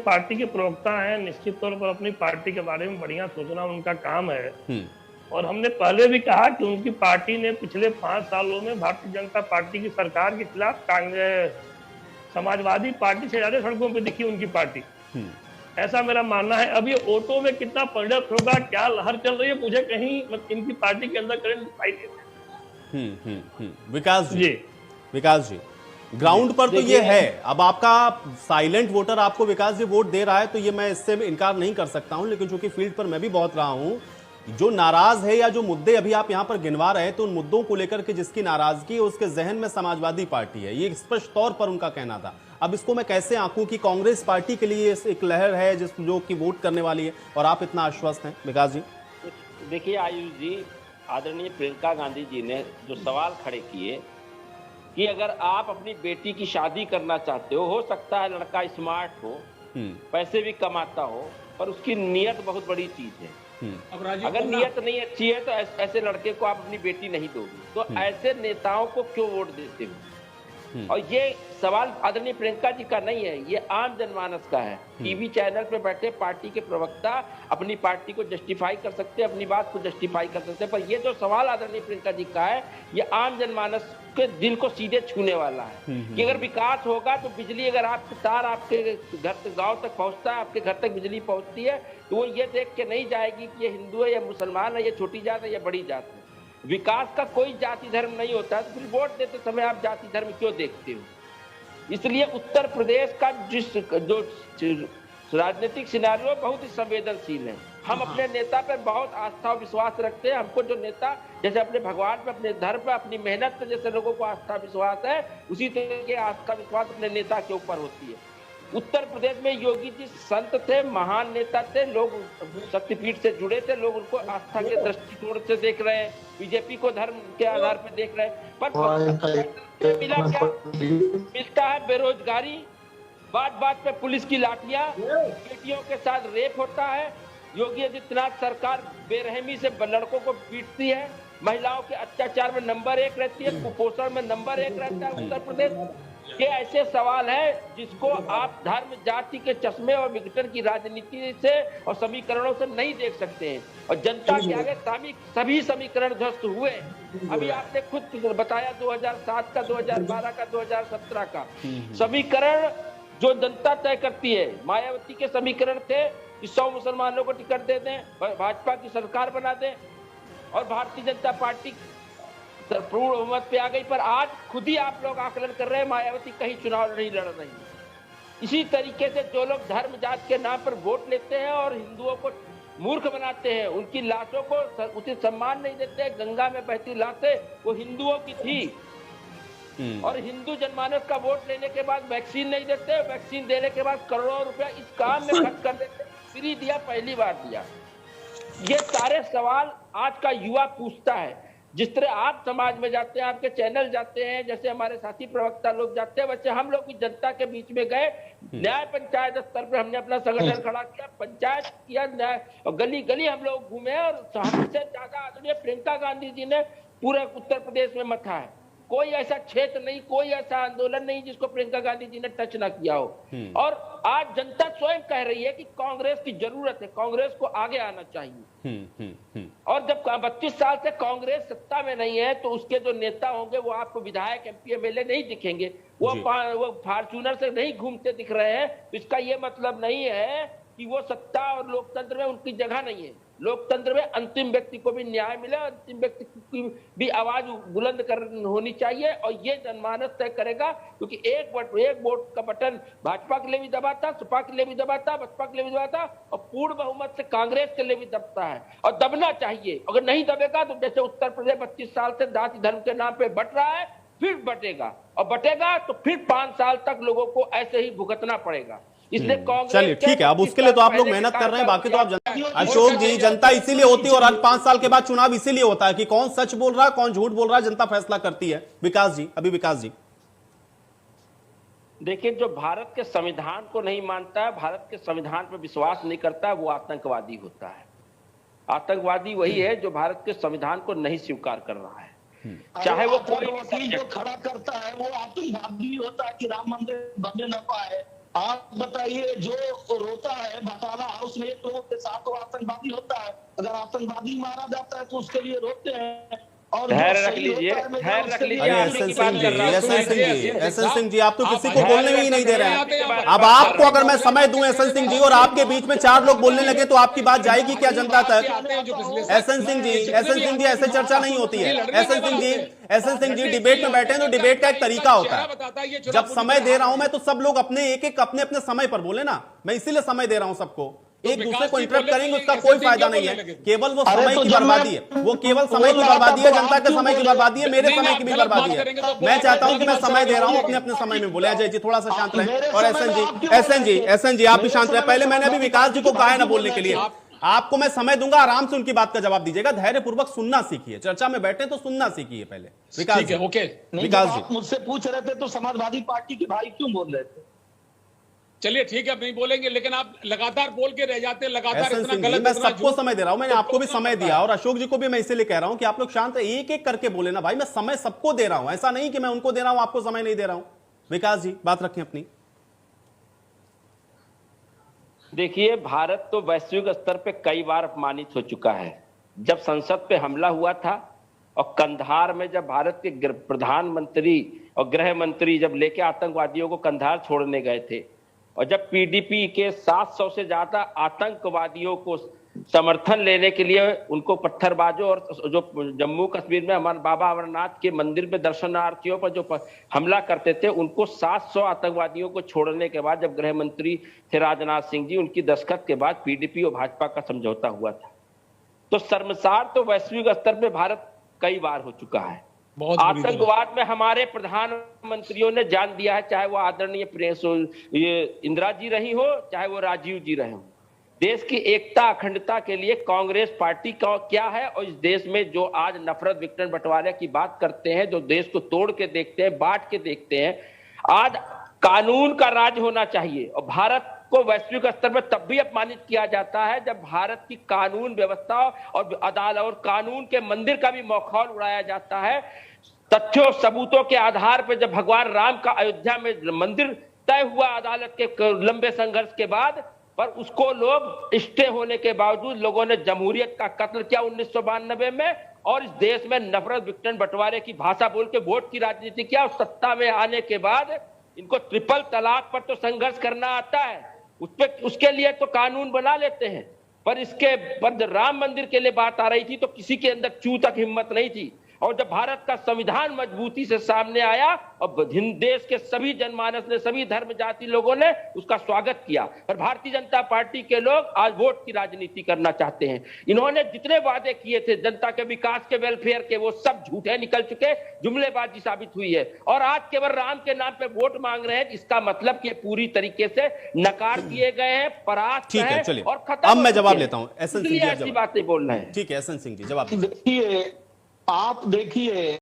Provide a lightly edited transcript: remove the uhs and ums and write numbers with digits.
Party के प्रवक्ता हैं, निश्चित तौर पर अपनी पार्टी के बारे में बढ़िया सोचना उनका काम है। और हमने पहले भी कहा कि उनकी पार्टी ने पिछले 5 सालों में भारतीय जनता पार्टी की सरकार के खिलाफ कांग्रेस, समाजवादी पार्टी से ज्यादा सड़कों पर दिखी उनकी पार्टी, ऐसा मेरा मानना है। अब ये वोटों में कितना परिणत होगा, क्या लहर चल रही है, मुझे कहीं इनकी पार्टी के अंदर करंट दिखाई देता है। विकास जी, ग्राउंड पर तो ये है। अब आपका साइलेंट वोटर आपको विकास जी वोट दे रहा है, तो ये मैं इससे इनकार नहीं कर सकता हूं, लेकिन चूंकि फील्ड पर मैं भी बहुत रहा हूं, जो नाराज है या जो मुद्दे अभी आप यहां पर गिनवा रहे हैं, तो उन मुद्दों को लेकर के जिसकी नाराजगी है उसके जहन में समाजवादी पार्टी है, ये स्पष्ट तौर पर उनका कहना था। अब इसको मैं कैसे आंकूं कि कांग्रेस पार्टी के लिए एक लहर है जो कि वोट करने वाली है और आप इतना आश्वस्त हैं? विकास जी देखिए आयुष जी, आदरणीय प्रियंका गांधी जी ने जो सवाल खड़े किए कि अगर आप अपनी बेटी की शादी करना चाहते हो सकता है लड़का स्मार्ट हो, पैसे भी कमाता हो, पर उसकी नीयत बहुत बड़ी चीज है। अगर नीयत नहीं अच्छी है तो ऐसे लड़के को आप अपनी बेटी नहीं दोगे, तो ऐसे नेताओं को क्यों वोट देते हो? और ये सवाल आदरणीय प्रियंका जी का नहीं है, ये आम जनमानस का है। टीवी चैनल पे बैठे पार्टी के प्रवक्ता अपनी पार्टी को जस्टिफाई कर सकते हैं, अपनी बात को जस्टिफाई कर सकते हैं, पर ये जो सवाल आदरणीय प्रियंका जी का है, ये आम जनमानस के दिल को सीधे छूने वाला है कि अगर विकास होगा तो बिजली, अगर आपके तार आपके घर तक, गाँव तक पहुँचता है, आपके घर तक बिजली पहुँचती है, तो वो ये देख के नहीं जाएगी कि ये हिंदू है या मुसलमान है, ये छोटी जात है या बड़ी जात है। विकास का कोई जाति धर्म नहीं होता है, तो फिर वोट देते समय आप जाति धर्म क्यों देखते हो? इसलिए उत्तर प्रदेश का जो राजनीतिक सिनारियो बहुत ही संवेदनशील है। हम अपने नेता पर बहुत आस्था और विश्वास रखते हैं। हमको जो नेता, जैसे अपने भगवान पे, अपने धर्म पे, अपनी मेहनत पे जैसे लोगों को आस्था विश्वास है, उसी तरह के आस्था विश्वास अपने नेता के ऊपर होती है। उत्तर प्रदेश में योगी जी संत थे, महान नेता थे, लोग शक्तिपीठ से जुड़े थे, लोग उनको आस्था के दृष्टिकोण से देख रहे हैं, बीजेपी को धर्म के आधार पर देख रहे हैं। पर मिला क्या? मिलता है बेरोजगारी, बात बात पे पुलिस की लाठियां, बेटियों के साथ रेप होता है, योगी आदित्यनाथ सरकार बेरहमी से लड़कों को पीटती है, महिलाओं के अत्याचार में नंबर 1 रहती है, कुपोषण में नंबर 1 रहता है उत्तर प्रदेश। ये ऐसे सवाल है जिसको आप धर्म जाति के चश्मे और विघटन की राजनीति से और समीकरणों से नहीं देख सकते हैं। और जनता के आगे सभी समीकरण ध्वस्त हुए। अभी आपने खुद बताया 2007 का, 2012 का, 2017 का समीकरण जो जनता तय करती है। मायावती के समीकरण थे कि 100 मुसलमानों को टिकट दे दें, भाजपा की सरकार बना दें, और भारतीय जनता पार्टी पूर्ण बहुमत पे आ गई। पर आज खुद ही आप लोग आकलन कर रहे हैं, मायावती कहीं चुनाव नहीं लड़ रही। इसी तरीके से जो लोग धर्म जात के नाम पर वोट लेते हैं और हिंदुओं को मूर्ख बनाते हैं, उनकी लाशों को उचित सम्मान नहीं देते। गंगा में बहती लाशें वो हिंदुओं की थी, और हिंदू जनमानस का वोट लेने के बाद वैक्सीन नहीं देते, वैक्सीन देने के बाद करोड़ों रुपया इस काम में खर्च कर देते। फ्री दिया, पहली बार दिया। ये सारे सवाल आज का युवा पूछता है। जिस तरह आप समाज में जाते हैं, आपके चैनल जाते हैं, जैसे हमारे साथी प्रवक्ता लोग जाते हैं, वैसे हम लोग भी जनता के बीच में गए। न्याय पंचायत स्तर पर हमने अपना संगठन खड़ा किया, पंचायत किया, न्याय, और गली गली हम लोग घूमे, और हमसे ज्यादा आदरणीय प्रियंका गांधी जी ने पूरे उत्तर प्रदेश में मथा है। कोई ऐसा क्षेत्र नहीं, कोई ऐसा आंदोलन नहीं जिसको प्रियंका गांधी जी ने टच ना किया हो। और आज जनता स्वयं कह रही है कि कांग्रेस की जरूरत है, कांग्रेस को आगे आना चाहिए। और जब 32 साल से कांग्रेस सत्ता में नहीं है, तो उसके जो नेता होंगे वो आपको विधायक, एमपी, एमएलए नहीं दिखेंगे। वो फॉर्च्यूनर से नहीं घूमते दिख रहे हैं, तो इसका ये मतलब नहीं है कि वो सत्ता और लोकतंत्र में उनकी जगह नहीं है। लोकतंत्र में अंतिम व्यक्ति को भी न्याय मिले, अंतिम व्यक्ति की भी आवाज बुलंद होनी चाहिए, और ये जनमानस तय करेगा। क्योंकि एक वोट का बटन भाजपा के लिए भी दबाता, सपा के लिए भी दबाता, बसपा के लिए भी दबाता, और पूर्ण बहुमत से कांग्रेस के लिए भी दबता है, और दबना चाहिए। अगर नहीं दबेगा तो जैसे उत्तर प्रदेश 25 साल से जाति धर्म के नाम पे बट रहा है, फिर बटेगा, और बटेगा तो फिर 5 साल तक लोगों को ऐसे ही भुगतना पड़ेगा। इसलिए कांग्रेस, चलिए ठीक है, अब उसके लिए तो आप लोग मेहनत कर रहे हैं, बाकी तो आप अशोक जी, जनता इसीलिए होती है, और आज 5 साल के बाद चुनाव इसीलिए होता है कि कौन सच बोल रहा है, कौन झूठ बोल रहा है, जनता फैसला करती है। विकास जी, अभी विकास जी देखिए, जो भारत के संविधान को नहीं मानता है, भारत के संविधान पर विश्वास नहीं करता है, वो आतंकवादी होता है। आतंकवादी वही है जो भारत के संविधान को नहीं स्वीकार कर रहा है। चाहे वो कोई वकील जो खड़ा करता है वो आतंकवादी होता है कि राम मंदिर बनने न पाए, आप बताइए, जो रोता है बटाला हाउस में एक लोगों के साथ तो आतंकवादी होता है, अगर आतंकवादी मारा जाता है तो उसके लिए रोते हैं। और धैर्य रख लीजिए, धैर्य रख लीजिए। अरे एसएन सिंह जी आप तो किसी को बोलने में ही नहीं दे रहे हैं। अब आपको अगर मैं समय दूं एसएन सिंह जी और आपके बीच में 4 लोग बोलने लगे तो आपकी बात जाएगी क्या जनता तक? एसएन सिंह जी ऐसे चर्चा नहीं होती है। एसएन सिंह जी डिबेट में बैठे हैं तो डिबेट का एक तरीका होता है। जब समय दे रहा हूं मैं तो सब लोग अपने अपने समय पर बोले ना, मैं इसीलिए समय दे रहा हूं सबको। एक दूसरे को इंटरप्ट करेंगे उसका कोई फायदा नहीं है, केवल वो समय की बर्बादी है। वो केवल समय की बर्बादी है, जनता के समय की बर्बादी है, मेरे समय की भी बर्बादी है। मैं चाहता हूं कि मैं समय दे रहा हूं, अपने समय में बोले। अजय जी थोड़ा सा शांत रहे, और एसएन जी आप भी शांत रहे। पहले मैंने अभी विकास जी को कहा है ना बोलने के लिए, आपको मैं समय दूंगा, आराम से उनकी बात का जवाब दीजिएगा। धैर्यपूर्वक सुनना सीखिए, चर्चा में बैठे तो सुनना सीखिए पहले। विकास जी, विकास जी मुझसे पूछ रहे थे तो समाजवादी पार्टी के भाई क्यों बोल रहे थे? चलिए ठीक है, अब नहीं बोलेंगे, लेकिन आप लगातार बोल के रह जाते हैं, लगातार इतना गलत। मैं सबको समय दे रहा हूं, मैंने आपको भी समय दिया और अशोक जी को भी मैं इसीलिए कह रहा हूं कि आप लोग शांत एक एक करके बोले ना भाई। मैं समय सबको दे रहा हूं, ऐसा नहीं कि मैं उनको दे रहा हूं आपको समय नहीं दे रहा हूं। विकास जी बात रखें अपनी। देखिए, भारत तो वैश्विक स्तर पे कई बार अपमानित हो चुका है। जब संसद पे हमला हुआ था और कंधार में जब भारत के प्रधानमंत्री और गृह मंत्री जब लेके आतंकवादियों को कंधार छोड़ने गए थे, और जब पीडीपी के 700 से ज्यादा आतंकवादियों को समर्थन लेने के लिए उनको पत्थरबाजों और जो जम्मू कश्मीर में हमारे बाबा अमरनाथ के मंदिर में दर्शनार्थियों पर जो हमला करते थे, उनको 700 आतंकवादियों को छोड़ने के बाद जब गृह मंत्री थे राजनाथ सिंह जी, उनकी दस्तखत के बाद पीडीपी और भाजपा का समझौता हुआ था। तो शर्मसार तो वैश्विक स्तर पर भारत कई बार हो चुका है। आतंकवाद में हमारे प्रधानमंत्रियों ने जान दिया है, चाहे वो आदरणीय इंदिरा जी रही हो, चाहे वो राजीव जी रहे हो। देश की एकता अखंडता के लिए कांग्रेस पार्टी का क्या है, और इस देश में जो आज नफरत विघटन बंटवारे की बात करते हैं, जो देश को तोड़ के देखते हैं, बांट के देखते हैं। आज कानून का राज होना चाहिए, और भारत को वैश्विक स्तर पर तब भी अपमानित किया जाता है जब भारत की कानून व्यवस्था और अदालत और कानून के मंदिर का भी मखौल उड़ाया जाता है। तथ्यों सबूतों के आधार पर जब भगवान राम का अयोध्या में मंदिर तय हुआ अदालत के लंबे संघर्ष के बाद, पर उसको लोग स्टे होने के बावजूद लोगों ने जमहूरियत का कत्ल किया 1992 में, और इस देश में नफरत विघटन बंटवारे की भाषा बोल के वोट की राजनीति किया। और सत्ता में आने के बाद इनको ट्रिपल तलाक पर तो संघर्ष करना आता है, उसके लिए तो कानून बना लेते हैं, पर इसके बाद राम मंदिर के लिए बात आ रही थी तो किसी के अंदर चू तक हिम्मत नहीं थी। और जब भारत का संविधान मजबूती से सामने आया और देश के सभी जनमानस ने, सभी धर्म जाति लोगों ने उसका स्वागत किया, और भारतीय जनता पार्टी के लोग आज वोट की राजनीति करना चाहते हैं। इन्होंने जितने वादे किए थे जनता के विकास के, वेलफेयर के, वो सब झूठे निकल चुके, जुमलेबाजी साबित हुई है। और आज केवल राम के नाम पे वोट मांग रहे हैं, इसका मतलब कि पूरी तरीके से नकार दिए गए हैं, परास्त हैं और खत्म। अब मैं जवाब लेता हूं, एसएन सिंह जी ऐसी बातें बोल रहे हैं। ठीक है एसएन सिंह जी जवाब। देखिए, आप देखिए